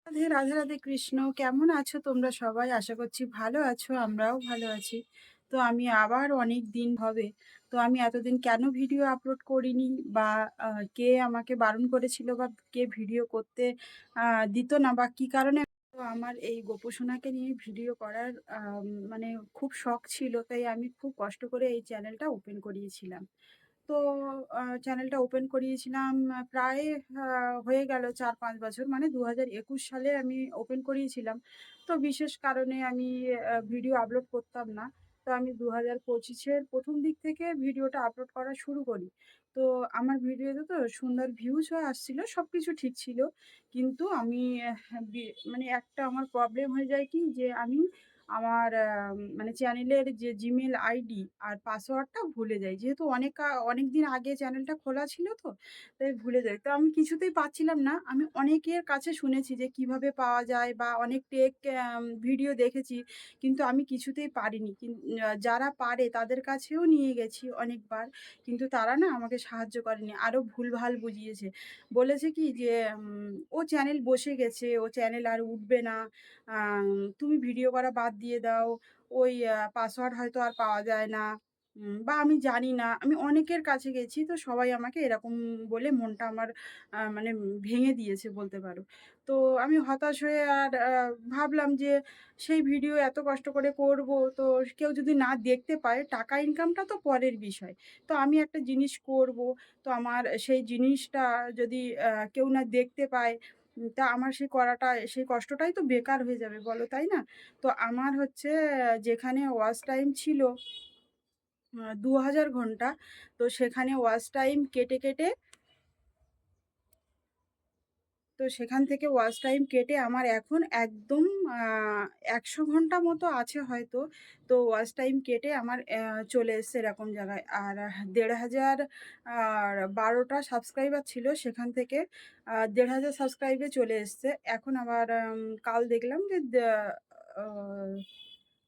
রাধে রাধে রাধে কৃষ্ণ। কেমন আছো তোমরা সবাই? আশা করছি ভালো আছো, আমরাও ভালো আছি। তো আমি আবার অনেক দিন হবে, তো আমি এতদিন কেন ভিডিও আপলোড করিনি বা কে আমাকে বারণ করেছিল বা কে ভিডিও করতে দিত না বা কি কারণে। তো আমার এই গোপসোনাকে নিয়ে ভিডিও করার মানে খুব শখ ছিল, তাই আমি খুব কষ্ট করে এই চ্যানেলটা ওপেন করিয়েছিলাম। তো চ্যানেলটা ওপেন করিয়েছিলাম প্রায় হয়ে গেল ৪-৫ বছর। মানে ২০২১ সালে আমি ওপেন করিয়েছিলাম। তো বিশেষ কারণে আমি ভিডিও আপলোড করতাম না। তো আমি ২০২৫ এর ১ম দিক থেকে ভিডিওটা আপলোড করা শুরু করি। তো আমার ভিডিওতে তো সুন্দর ভিউজও আসছিল, সবকিছু ঠিক ছিল। কিন্তু আমি মানে একটা আমার প্রবলেম হয়ে যায় কি যে আমি আমার মানে চ্যানেলের যে জিমেইল আইডি আর পাসওয়ার্ডটা ভুলে যাই। যেহেতু অনেকদিন আগে চ্যানেলটা খোলা ছিল তো, তাই ভুলে যাই। তো আমি কিছুতেই পাচ্ছিলাম না। আমি অনেকের কাছে শুনেছি যে কিভাবে পাওয়া যায় বা অনেক ভিডিও দেখেছি। কিন্তু আমি কিছুতেই পারিনি। যারা পারে তাদের কাছেও নিয়ে গেছি অনেকবার। কিন্তু তারা না আমাকে সাহায্য করেনি। আরো ভুলভাল বুঝিয়েছে। বলেছে কি যে "ও চ্যানেল বসে গেছে, ও চ্যানেল আর উঠবে না। আম তুমি ভিডিও করা বাদ দিয়ে দাও। ওই পাসওয়ার্ড হয়তো আর পাওয়া যায় না। বা আমি জানি না।" আমি অনেকের কাছে গেছি, তো সবাই আমাকে এরকম বলে মনটা আমার মানে ভেঙে দিয়েছে বলতে পারো। তো আমি হতাশ হয়ে আর ভাবলাম যে সেই ভিডিও এত কষ্ট করে করব, তো কেউ যদি না দেখতে পায়, টাকা ইনকামটা তো পরের বিষয়। তো আমি একটা জিনিস করব, তো আমার সেই জিনিসটা যদি কেউ না দেখতে পায়, তা আমার সেই কষ্টটাই তো বেকার হয়ে যাবে বলো, তাই না? তো আমার হচ্ছে যেখানে ওয়াচ টাইম ছিল ২,০০০ ঘন্টা, তো সেখানে ওয়াচ টাইম কেটে তো সেখান থেকে ওয়াচ টাইম কেটে আমার এখন একদম আ ১০০ ঘন্টা মতো আছে হয়তো। তো ওয়াচ টাইম কেটে আমার চলে এসছে এরকম জায়গায়। আর ১,৫০০ আর ১২ টা সাবস্ক্রাইবার ছিল, সেখান থেকে ১,৫০০ সাবস্ক্রাইবে চলে এসছে। এখন আবার কাল দেখলাম যে আ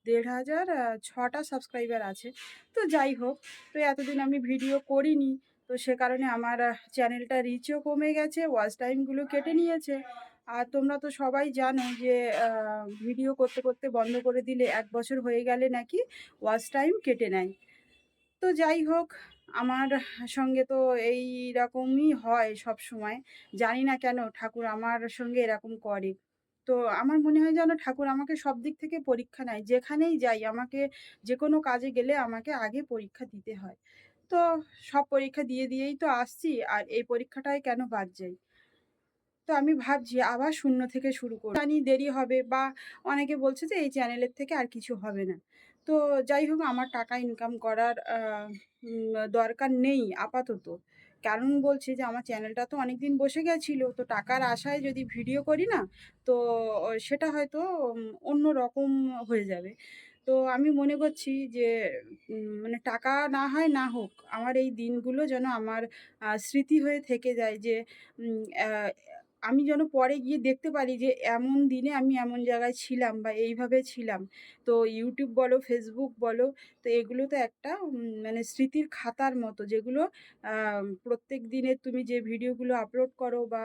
১,৫০০ ৬ টা সাবস্ক্রাইবার আছে। তো যাই হোক, তো এতদিন আমি ভিডিও করিনি। তো সে কারণে আমার চ্যানেলটা রিচও কমে গেছে, ওয়াচ টাইমগুলো কেটে নিয়েছে। আর তোমরা তো সবাই জানো যে আ ভিডিও করতে বন্ধ করে দিলে ১ বছর হয়ে গেলে নাকি ওয়াচ টাইম কেটে নেয়। তো যাই হোক, আমার সঙ্গে তো এইরকমই হয় সবসময়। জানি না কেন ঠাকুর আমার সঙ্গে এরকম করে। তো আমার মনে হয় যেন ঠাকুর আমাকে সব দিক থেকে পরীক্ষা নেয়। যেখানেই যাই আমাকে, যেকোনো কাজে গেলে আমাকে আগে পরীক্ষা দিতে হয়। তো সব পরীক্ষা দিয়েই তো আসছি। আর এই পরীক্ষাটায় কেন বাদ যাই? তো আমি ভাবছি আবার শূন্য থেকে শুরু করব। জানি দেরি হবে বা অনেকে বলছে যে এই চ্যানেলের থেকে আর কিছু হবে না। তো যাই হোক, আমার টাকা ইনকাম করার দরকার নেই আপাতত। কারণ বলছি যে আমার চ্যানেলটা তো অনেকদিন বসে গেছিল। তো টাকার আশায় যদি ভিডিও করি না, তো সেটা হয়তো অন্যরকম হয়ে যাবে। তো আমি মনে করছি যে মানে টাকা না হয় না হোক, আমার এই দিনগুলো যেন আমার স্মৃতি হয়ে থেকে যায় যে উম অ্যা আমি যেন পরে গিয়ে দেখতে পারি যে এমন দিনে আমি এমন জায়গায় ছিলাম বা এইভাবে ছিলাম। তো YouTube বলো, Facebook বলো, তো এগুলো তো একটা মানে স্মৃতির খাতার মতো, যেগুলো আ প্রত্যেক দিনের তুমি যে ভিডিওগুলো আপলোড করো বা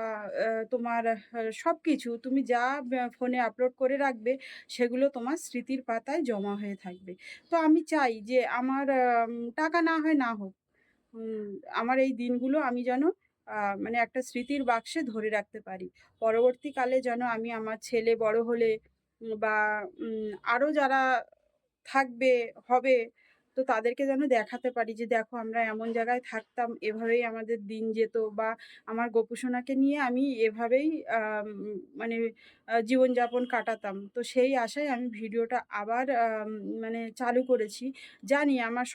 তোমার সবকিছু তুমি যা ফোনে আপলোড করে রাখবে, সেগুলো তোমার স্মৃতির পাতায় জমা হয়ে থাকবে। তো আমি চাই যে আমার টাকা না হয় না হোক। হুম, আমার এই দিনগুলো আমি যেন আ মানে একটা স্মৃতির বাক্সে ধরে রাখতে পারি। পরবর্তীকালে যেন আমি আমার ছেলে বড় হলে বা আরো যারা থাকবে, হবে, তো তাদেরকে যেন দেখাতে পারি যে, "দেখো আমরা এমন জায়গায় থাকতাম, এভাবেই আমাদের দিন যেত" বা আমার গোপুসোনাকে নিয়ে আমি এভাবেই মানে জীবনযাপন কাটাতাম। তো সেই আশায় আমি ভিডিওটা আবার মানে চালু করেছি। জানি আমার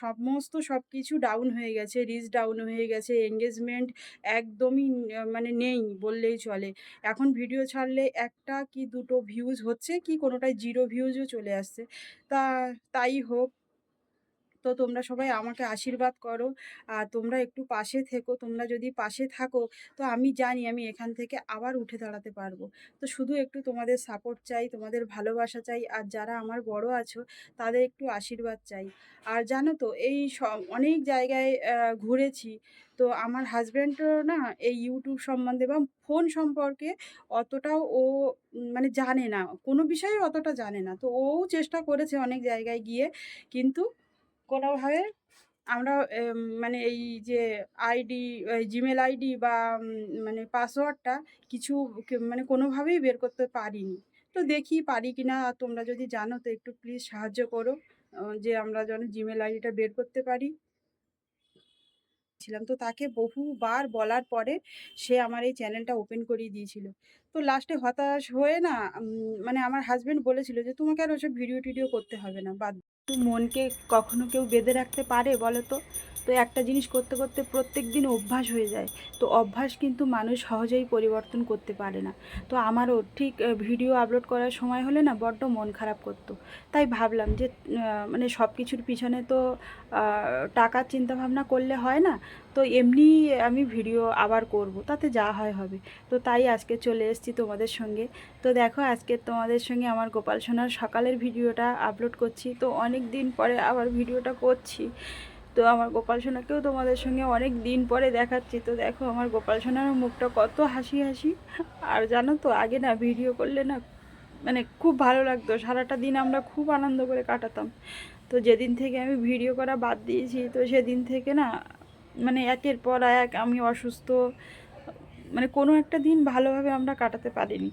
সবকিছু ডাউন হয়ে গেছে, রিচ ডাউন হয়ে গেছে, এনগেজমেন্ট একদমই মানে নেই বললেই চলে। এখন ভিডিও ছাড়লে ১ টা কি ২ টো ভিউজ হচ্ছে, কি কোনোটায় 0 ভিউজও চলে আসছে। তা তাই হোক, তো তোমরা সবাই আমাকে আশীর্বাদ করো। আর তোমরা একটু পাশে থেকো। তোমরা যদি পাশে থাকো তো আমি জানি আমি এখান থেকে আবার উঠে দাঁড়াতে পারবো। তো শুধু একটু তোমাদের সাপোর্ট চাই, তোমাদের ভালোবাসা চাই। আর যারা আমার বড় আছো তাদের একটু আশীর্বাদ চাই। আর জানো তো এই অনেক জায়গায় ঘুরেছি। তো আমার হাসব্যান্ডও না এই YouTube সম্বন্ধে বা ফোন সম্পর্কে অতটাও ও মানে জানে না। কোনো বিষয়ে অতটা জানে না। তো ওও চেষ্টা করেছে অনেক জায়গায় গিয়ে। কিন্তু কোনোভাবে আমরা মানে এই যে আইডি, জিমেল আইডি বা মানে পাসওয়ার্ডটা কিছু মানে কোনোভাবেই বের করতে পারিনি। তো দেখি পারি কিনা। তোমরা যদি জানো তো একটু প্লিজ সাহায্য করো, যে আমরা যেন জিমেল আইডিটা বের করতে পারি। তো তাকে বহুবার বলার পরে সে আমার এই চ্যানেলটা ওপেন করিয়ে দিয়েছিল। তো লাস্টে হতাশ হয়ে না মানে আমার হাসব্যান্ড বলেছিল যে তোমাকে আর ওসব ভিডিও টিডিও করতে হবে না, বাদ তো মনকে কখনো কেউ বেঁধে রাখতে পারে বলো তো? তো একটা জিনিস করতে করতে প্রত্যেক দিন অভ্যাস হয়ে যায়। তো অভ্যাস কিন্তু মানুষ সহজেই পরিবর্তন করতে পারে না। তো আমারও ঠিক ভিডিও আপলোড করার সময় হলে না বড্ড মন খারাপ করতো। তাই ভাবলাম যে মানে সব কিছুর পিছনে তো টাকার চিন্তাভাবনা করলে হয় না। তো এমনি আমি ভিডিও আবার করব, তাতে যা হয় হবে। তো তাই আজকে চলে এসেছি তোমাদের সঙ্গে। তো দেখো আজকে তোমাদের সঙ্গে আমার গোপাল সোনার সকালের ভিডিওটা আপলোড করছি। তো অনেক দিন পরে আবার ভিডিওটা করছি। তো আমার গোপাল সোনাকেও তোমাদের সঙ্গে অনেক দিন পরে দেখাচ্ছি। তো দেখো আমার গোপাল সোনার মুখটা কত হাসি হাসি। আর জানো তো আগে না ভিডিও করলে না মানে খুব ভালো লাগতো, সারাটা দিন আমরা খুব আনন্দ করে কাটাতাম। তো যেদিন থেকে আমি ভিডিও করা বাদ দিয়েছি তো সেদিন থেকে না মানে একের পর এক আমি অসুস্থ, মানে কোনো একটা দিন ভালোভাবে আমরা কাটাতে পারিনি।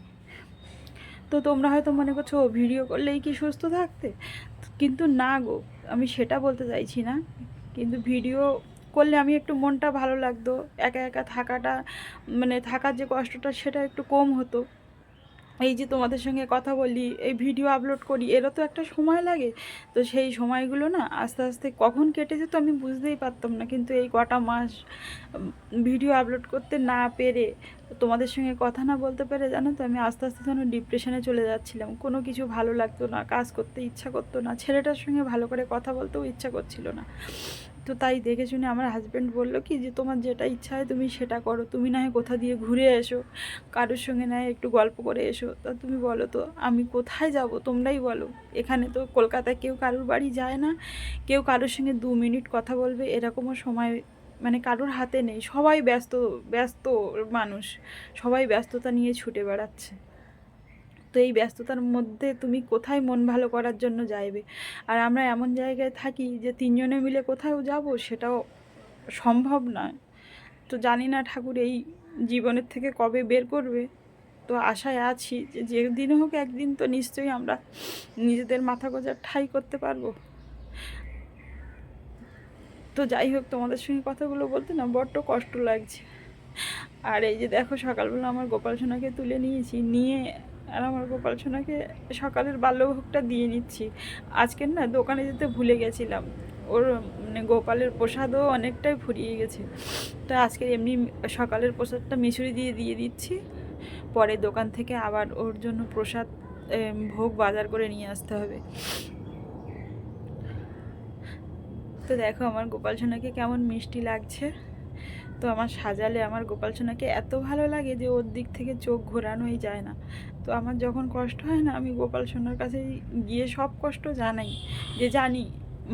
তো তোমরা হয়তো মনে করছো ভিডিও করলেই কি সুস্থ থাকতে, কিন্তু না গো, আমি সেটা বলতে চাইছি না। কিন্তু ভিডিও করলে আমি একটু মনটা ভালো লাগতো, একা একা থাকাটা মানে থাকার যে কষ্টটা সেটা একটু কম হতো। এই যে তোমাদের সঙ্গে কথা বলি, এই ভিডিও আপলোড করি, এরও তো একটা সময় লাগে। তো সেই সময়গুলো না আস্তে আস্তে কখন কেটে যেত আমি বুঝতেই পারতাম না। কিন্তু এই কটা মাস ভিডিও আপলোড করতে না পেরে, তোমাদের সঙ্গে কথা না বলতে পেরে, জানো তো আমি আস্তে আস্তে যেন ডিপ্রেশনে চলে যাচ্ছিলাম। কোনো কিছু ভালো লাগতো না, কাজ করতে ইচ্ছা করতো না, ছেলেটার সঙ্গে ভালো করে কথা বলতেও ইচ্ছা করছিল না। তো তাই দেখে শুনে আমার হাজব্যান্ড বললো কি যে তোমার যেটা ইচ্ছা হয় তুমি সেটা করো, তুমি না হয় কোথা দিয়ে ঘুরে এসো, কারোর সঙ্গে না হয় একটু গল্প করে এসো। তা তুমি বলো তো আমি কোথায় যাব, তোমরাই বলো। এখানে তো কলকাতায় কেউ কারোর বাড়ি যায় না, কেউ কারোর সঙ্গে 2 মিনিট কথা বলবে এরকমও সময় মানে কারোর হাতে নেই। সবাই ব্যস্ত, ব্যস্ত মানুষ, সবাই ব্যস্ততা নিয়ে ছুটে বেড়াচ্ছে। তো এই ব্যস্ততার মধ্যে তুমি কোথায় মন ভালো করার জন্য যাইবে? আর আমরা এমন জায়গায় থাকি যে 3 জনে মিলে কোথাও যাব সেটাও সম্ভব নয়। তো জানি না ঠাকুর এই জীবনের থেকে কবে বের করবে। তো আশায় আছি যে যেদিন হোক একদিন তো নিশ্চয়ই আমরা নিজেদের মাথা গোঁজার ঠাঁই করতে পারবো। তো যাই হোক, তোমাদের সঙ্গে কথাগুলো বলতে না বড্ড কষ্ট লাগছে। আর এই যে দেখো সকালবেলা আমার গোপাল সোনাকে তুলে নিয়েছি, নিয়ে আর আমার গোপাল সোনাকে সকালের বাল্যভোগটা দিয়ে নিচ্ছি। আজকের না দোকানে যেতে ভুলে গেছিলাম, ওর মানে গোপালের প্রসাদও অনেকটাই ফুরিয়ে গেছে। তো আজকে এমনি সকালের প্রসাদটা মিশরি দিয়ে দিয়ে দিচ্ছি, পরে দোকান থেকে আবার ওর জন্য প্রসাদ ভোগ বাজার করে নিয়ে আসতে হবে। তো দেখো আমার গোপাল সোনাকে কেমন মিষ্টি লাগছে। তো আমার সাজালে আমার গোপাল সোনাকে এত ভালো লাগে যে ওর দিক থেকে চোখ ঘোরানোই যায় না। তো আমার যখন কষ্ট হয় না আমি গোপাল সোনার কাছে গিয়ে সব কষ্ট জানাই, যে জানি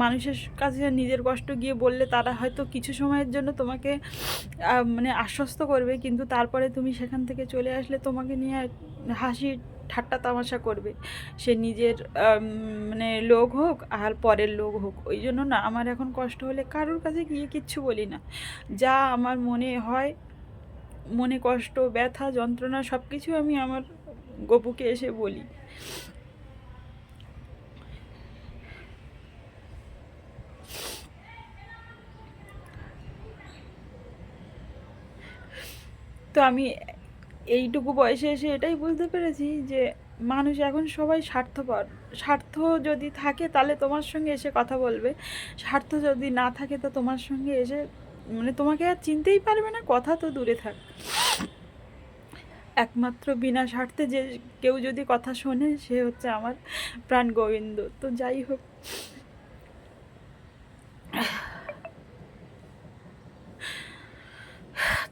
মানুষের কাছে নিজের কষ্ট গিয়ে বললে তারা হয়তো কিছু সময়ের জন্য তোমাকে মানে আশ্বস্ত করবে, কিন্তু তারপরে তুমি সেখান থেকে চলে আসলে তোমাকে নিয়ে হাসি ঠাট্টা তামাশা করবে, সে নিজের মানে লোক হোক আর পরের লোক হোক। ওই জন্য না আমার এখন কষ্ট হলে কারোর কাছে গিয়ে কিচ্ছু বলি না। যা আমার মনে হয়, মনে কষ্ট ব্যথা যন্ত্রণা সব কিছু আমি আমার গপুকে এসে বলি। তো আমি এইটুকু বয়সে এসে এটাই বুঝতে পেরেছি যে মানুষ এখন সবাই স্বার্থপর। স্বার্থ যদি থাকে তাহলে তোমার সঙ্গে এসে কথা বলবে, স্বার্থ যদি না থাকে তো তোমার সঙ্গে এসে মানে তোমাকে আর চিনতেই পারবে না, কথা তো দূরে থাক। একমাত্র বিনা স্বার্থে যে কেউ যদি কথা শোনে সে হচ্ছে আমার প্রাণ গোবিন্দ। তো যাই হোক,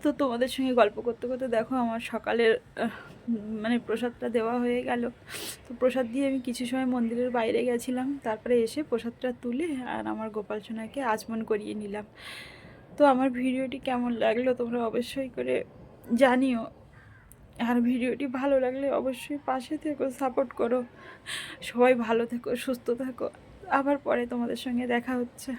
তো তোমাদের সঙ্গে গল্প করতে করতে দেখো আমার সকালের মানে প্রসাদটা দেওয়া হয়ে গেল। তো প্রসাদ দিয়ে আমি কিছু সময় মন্দিরের বাইরে গেছিলাম, তারপরে এসে প্রসাদটা তুলে আর আমার গোপাল সোনাকে আচমন করিয়ে নিলাম। তো আমার ভিডিওটি কেমন লাগলো তোমরা অবশ্যই করে জানিও, আর ভিডিওটি ভালো লাগলে অবশ্যই পাশে থেকো, সাপোর্ট করো। সবাই ভালো থেকো, সুস্থ থাকো। আবার পরে তোমাদের সঙ্গে দেখা হচ্ছে।